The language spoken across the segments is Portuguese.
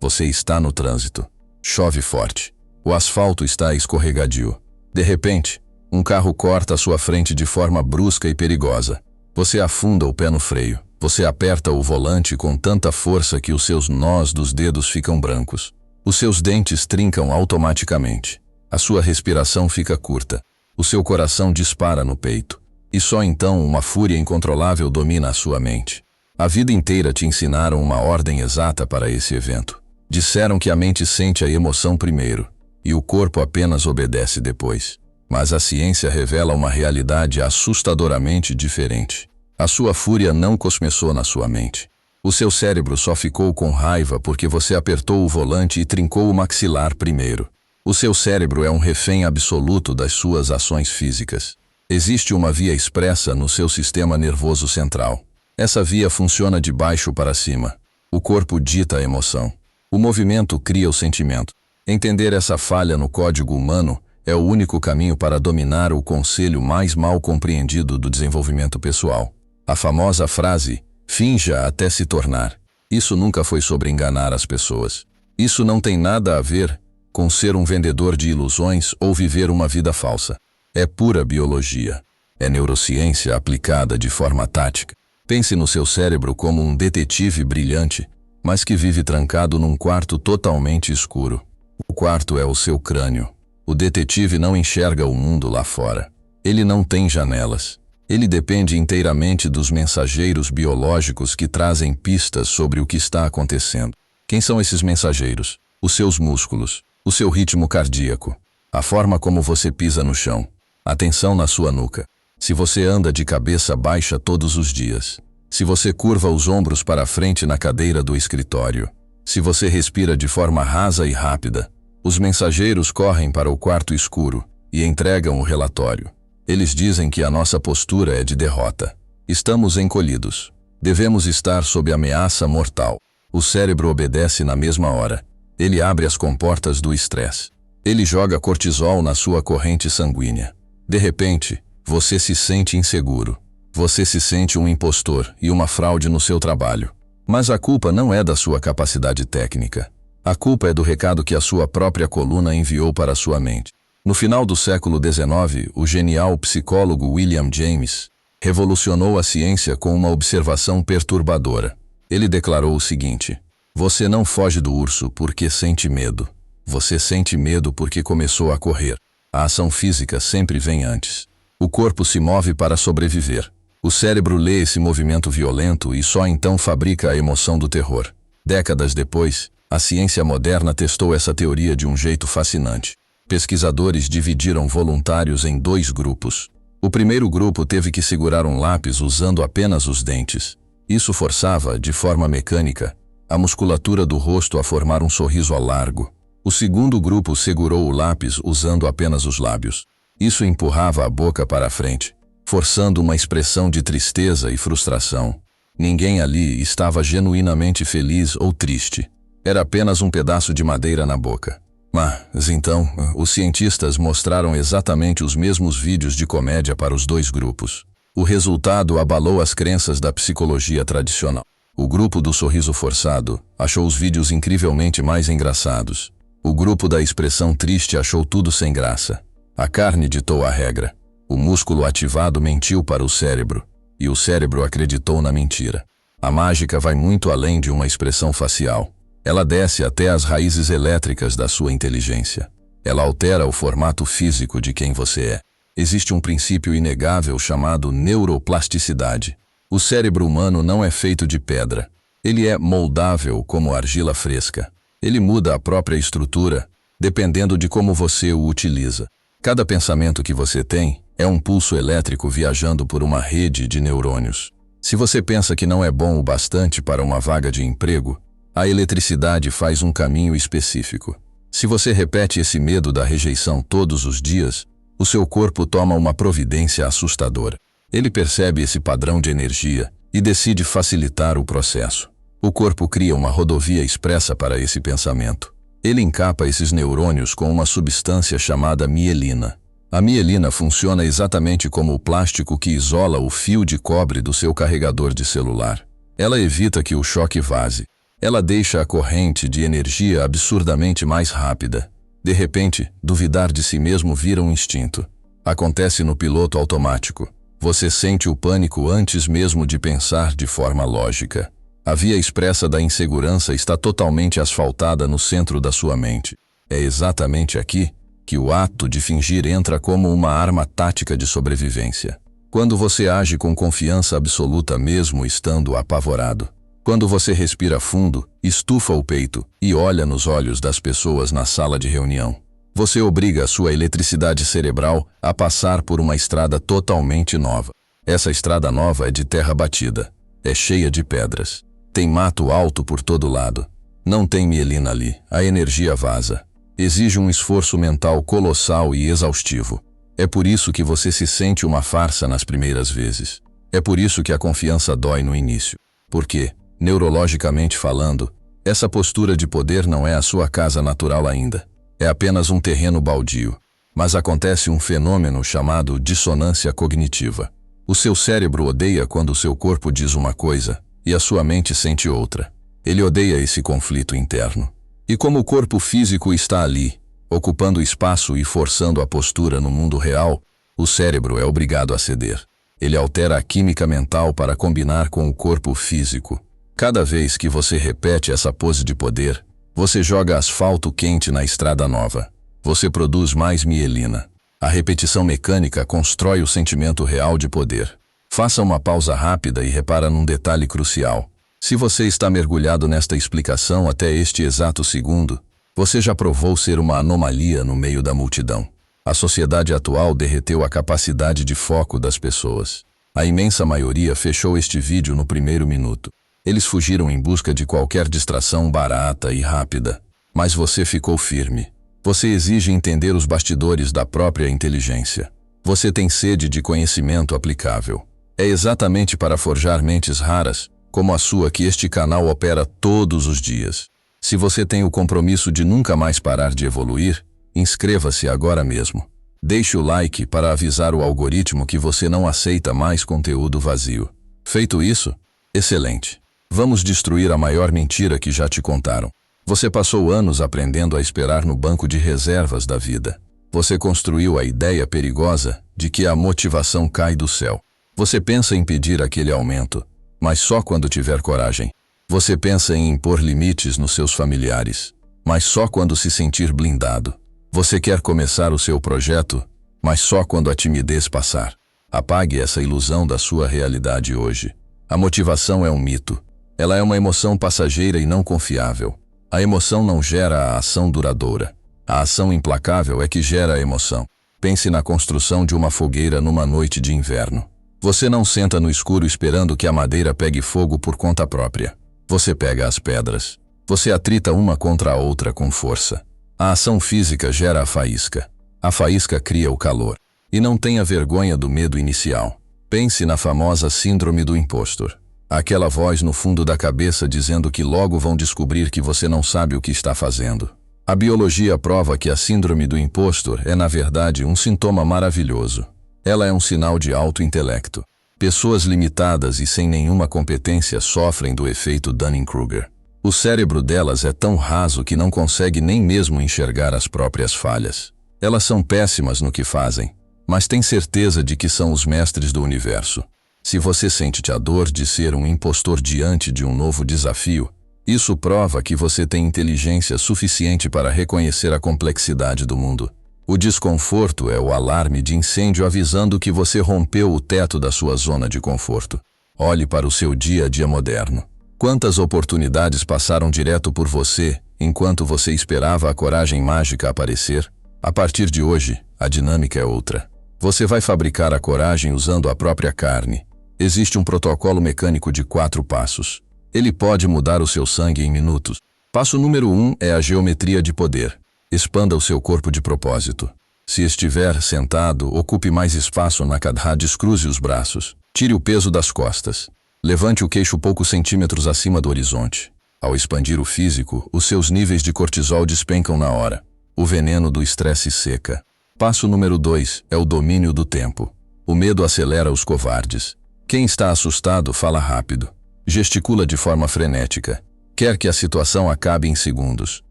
Você está no trânsito. Chove forte. O asfalto está escorregadio. De repente, um carro corta a sua frente de forma brusca e perigosa. Você afunda o pé no freio. Você aperta o volante com tanta força que os seus nós dos dedos ficam brancos. Os seus dentes trincam automaticamente. A sua respiração fica curta. O seu coração dispara no peito. E só então uma fúria incontrolável domina a sua mente. A vida inteira te ensinaram uma ordem exata para esse evento. Disseram que a mente sente a emoção primeiro, e o corpo apenas obedece depois. Mas a ciência revela uma realidade assustadoramente diferente. A sua fúria não começou na sua mente. O seu cérebro só ficou com raiva porque você apertou o volante e trincou o maxilar primeiro. O seu cérebro é um refém absoluto das suas ações físicas. Existe uma via expressa no seu sistema nervoso central. Essa via funciona de baixo para cima. O corpo dita a emoção. O movimento cria o sentimento. Entender essa falha no código humano é o único caminho para dominar o conselho mais mal compreendido do desenvolvimento pessoal. A famosa frase, finja até se tornar. Isso nunca foi sobre enganar as pessoas. Isso não tem nada a ver com ser um vendedor de ilusões ou viver uma vida falsa. É pura biologia. É neurociência aplicada de forma tática. Pense no seu cérebro como um detetive brilhante, mas que vive trancado num quarto totalmente escuro. O quarto é o seu crânio. O detetive não enxerga o mundo lá fora. Ele não tem janelas. Ele depende inteiramente dos mensageiros biológicos que trazem pistas sobre o que está acontecendo. Quem são esses mensageiros? Os seus músculos, o seu ritmo cardíaco, a forma como você pisa no chão, a tensão na sua nuca. Se você anda de cabeça baixa todos os dias, se você curva os ombros para frente na cadeira do escritório, se você respira de forma rasa e rápida, os mensageiros correm para o quarto escuro e entregam o relatório. Eles dizem que a nossa postura é de derrota. Estamos encolhidos. Devemos estar sob ameaça mortal. O cérebro obedece na mesma hora. Ele abre as comportas do estresse. Ele joga cortisol na sua corrente sanguínea. De repente, você se sente inseguro. Você se sente um impostor e uma fraude no seu trabalho. Mas a culpa não é da sua capacidade técnica. A culpa é do recado que a sua própria coluna enviou para a sua mente. No final do século XIX, o genial psicólogo William James revolucionou a ciência com uma observação perturbadora. Ele declarou o seguinte: você não foge do urso porque sente medo. Você sente medo porque começou a correr. A ação física sempre vem antes. O corpo se move para sobreviver. O cérebro lê esse movimento violento e só então fabrica a emoção do terror. Décadas depois, a ciência moderna testou essa teoria de um jeito fascinante. Pesquisadores dividiram voluntários em 2 grupos. O primeiro grupo teve que segurar um lápis usando apenas os dentes. Isso forçava, de forma mecânica, a musculatura do rosto a formar um sorriso largo. O segundo grupo segurou o lápis usando apenas os lábios. Isso empurrava a boca para a frente, forçando uma expressão de tristeza e frustração. Ninguém ali estava genuinamente feliz ou triste. Era apenas um pedaço de madeira na boca. Mas, então, os cientistas mostraram exatamente os mesmos vídeos de comédia para os 2 grupos. O resultado abalou as crenças da psicologia tradicional. O grupo do sorriso forçado achou os vídeos incrivelmente mais engraçados. O grupo da expressão triste achou tudo sem graça. A carne ditou a regra. O músculo ativado mentiu para o cérebro, e o cérebro acreditou na mentira. A mágica vai muito além de uma expressão facial. Ela desce até as raízes elétricas da sua inteligência. Ela altera o formato físico de quem você é. Existe um princípio inegável chamado neuroplasticidade. O cérebro humano não é feito de pedra. Ele é moldável como argila fresca. Ele muda a própria estrutura, dependendo de como você o utiliza. Cada pensamento que você tem é um pulso elétrico viajando por uma rede de neurônios. Se você pensa que não é bom o bastante para uma vaga de emprego, a eletricidade faz um caminho específico. Se você repete esse medo da rejeição todos os dias, o seu corpo toma uma providência assustadora. Ele percebe esse padrão de energia e decide facilitar o processo. O corpo cria uma rodovia expressa para esse pensamento. Ele encapa esses neurônios com uma substância chamada mielina. A mielina funciona exatamente como o plástico que isola o fio de cobre do seu carregador de celular. Ela evita que o choque vaze. Ela deixa a corrente de energia absurdamente mais rápida. De repente, duvidar de si mesmo vira um instinto. Acontece no piloto automático. Você sente o pânico antes mesmo de pensar de forma lógica. A via expressa da insegurança está totalmente asfaltada no centro da sua mente. É exatamente aqui que o ato de fingir entra como uma arma tática de sobrevivência. Quando você age com confiança absoluta mesmo estando apavorado. Quando você respira fundo, estufa o peito e olha nos olhos das pessoas na sala de reunião. Você obriga a sua eletricidade cerebral a passar por uma estrada totalmente nova. Essa estrada nova é de terra batida. É cheia de pedras. Tem mato alto por todo lado. Não tem mielina ali. A energia vaza. Exige um esforço mental colossal e exaustivo. É por isso que você se sente uma farsa nas primeiras vezes. É por isso que a confiança dói no início. Por quê? Neurologicamente falando, essa postura de poder não é a sua casa natural ainda. É apenas um terreno baldio. Mas acontece um fenômeno chamado dissonância cognitiva. O seu cérebro odeia quando o seu corpo diz uma coisa e a sua mente sente outra. Ele odeia esse conflito interno. E como o corpo físico está ali, ocupando espaço e forçando a postura no mundo real, o cérebro é obrigado a ceder. Ele altera a química mental para combinar com o corpo físico. Cada vez que você repete essa pose de poder, você joga asfalto quente na estrada nova. Você produz mais mielina. A repetição mecânica constrói o sentimento real de poder. Faça uma pausa rápida e repara num detalhe crucial. Se você está mergulhado nesta explicação até este exato segundo, você já provou ser uma anomalia no meio da multidão. A sociedade atual derreteu a capacidade de foco das pessoas. A imensa maioria fechou este vídeo no primeiro minuto. Eles fugiram em busca de qualquer distração barata e rápida. Mas você ficou firme. Você exige entender os bastidores da própria inteligência. Você tem sede de conhecimento aplicável. É exatamente para forjar mentes raras, como a sua, que este canal opera todos os dias. Se você tem o compromisso de nunca mais parar de evoluir, inscreva-se agora mesmo. Deixe o like para avisar o algoritmo que você não aceita mais conteúdo vazio. Feito isso? Excelente. Vamos destruir a maior mentira que já te contaram. Você passou anos aprendendo a esperar no banco de reservas da vida. Você construiu a ideia perigosa de que a motivação cai do céu. Você pensa em pedir aquele aumento, mas só quando tiver coragem. Você pensa em impor limites nos seus familiares, mas só quando se sentir blindado. Você quer começar o seu projeto, mas só quando a timidez passar. Apague essa ilusão da sua realidade hoje. A motivação é um mito. Ela é uma emoção passageira e não confiável. A emoção não gera a ação duradoura. A ação implacável é que gera a emoção. Pense na construção de uma fogueira numa noite de inverno. Você não senta no escuro esperando que a madeira pegue fogo por conta própria. Você pega as pedras. Você atrita uma contra a outra com força. A ação física gera a faísca. A faísca cria o calor. E não tenha vergonha do medo inicial. Pense na famosa síndrome do impostor. Aquela voz no fundo da cabeça dizendo que logo vão descobrir que você não sabe o que está fazendo. A biologia prova que a síndrome do impostor é, na verdade, um sintoma maravilhoso. Ela é um sinal de alto intelecto. Pessoas limitadas e sem nenhuma competência sofrem do efeito Dunning-Kruger. O cérebro delas é tão raso que não consegue nem mesmo enxergar as próprias falhas. Elas são péssimas no que fazem, mas têm certeza de que são os mestres do universo. Se você sente a dor de ser um impostor diante de um novo desafio, isso prova que você tem inteligência suficiente para reconhecer a complexidade do mundo. O desconforto é o alarme de incêndio avisando que você rompeu o teto da sua zona de conforto. Olhe para o seu dia a dia moderno. Quantas oportunidades passaram direto por você enquanto você esperava a coragem mágica aparecer? A partir de hoje, a dinâmica é outra. Você vai fabricar a coragem usando a própria carne. Existe um protocolo mecânico de 4 passos. Ele pode mudar o seu sangue em minutos. Passo número 1 é a geometria de poder. Expanda o seu corpo de propósito. Se estiver sentado, ocupe mais espaço na cadeira, descruze os braços. Tire o peso das costas. Levante o queixo poucos centímetros acima do horizonte. Ao expandir o físico, os seus níveis de cortisol despencam na hora. O veneno do estresse seca. Passo número 2 é o domínio do tempo. O medo acelera os covardes. Quem está assustado fala rápido. Gesticula de forma frenética. Quer que a situação acabe em segundos.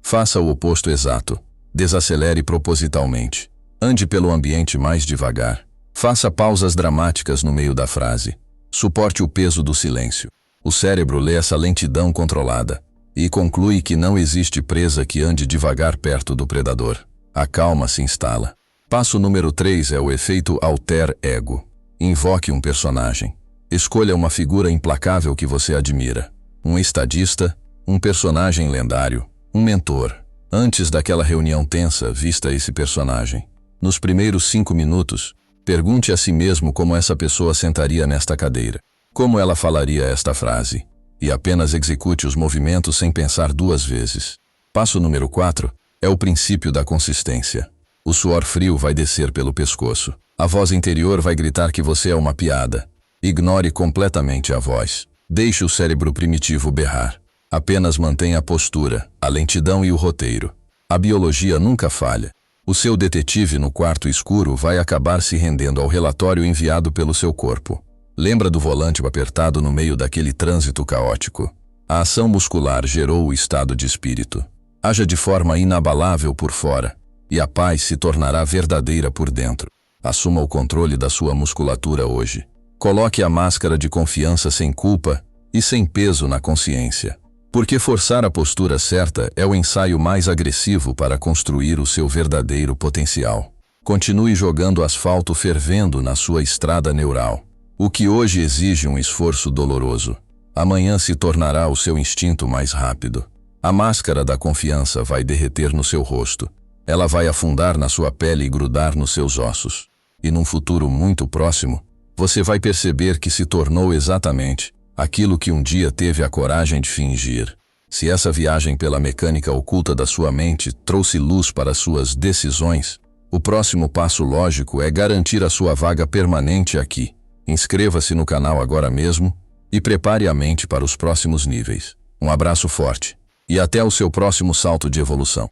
Faça o oposto exato. Desacelere propositalmente. Ande pelo ambiente mais devagar. Faça pausas dramáticas no meio da frase. Suporte o peso do silêncio. O cérebro lê essa lentidão controlada e conclui que não existe presa que ande devagar perto do predador. A calma se instala. Passo número 3 é o efeito alter ego. Invoque um personagem. Escolha uma figura implacável que você admira. Um estadista, um personagem lendário, um mentor. Antes daquela reunião tensa, vista esse personagem. Nos primeiros 5 minutos, pergunte a si mesmo como essa pessoa sentaria nesta cadeira. Como ela falaria esta frase. E apenas execute os movimentos sem pensar 2 vezes. Passo número 4 é o princípio da consistência. O suor frio vai descer pelo pescoço. A voz interior vai gritar que você é uma piada. Ignore completamente a voz. Deixe o cérebro primitivo berrar. Apenas mantenha a postura, a lentidão e o roteiro. A biologia nunca falha. O seu detetive no quarto escuro vai acabar se rendendo ao relatório enviado pelo seu corpo. Lembra do volante apertado no meio daquele trânsito caótico? A ação muscular gerou o estado de espírito. Haja de forma inabalável por fora, e a paz se tornará verdadeira por dentro. Assuma o controle da sua musculatura hoje. Coloque a máscara de confiança sem culpa e sem peso na consciência. Porque forçar a postura certa é o ensaio mais agressivo para construir o seu verdadeiro potencial. Continue jogando asfalto fervendo na sua estrada neural. O que hoje exige um esforço doloroso, amanhã se tornará o seu instinto mais rápido. A máscara da confiança vai derreter no seu rosto. Ela vai afundar na sua pele e grudar nos seus ossos. E num futuro muito próximo, você vai perceber que se tornou exatamente aquilo que um dia teve a coragem de fingir. Se essa viagem pela mecânica oculta da sua mente trouxe luz para suas decisões, o próximo passo lógico é garantir a sua vaga permanente aqui. Inscreva-se no canal agora mesmo e prepare a mente para os próximos níveis. Um abraço forte e até o seu próximo salto de evolução.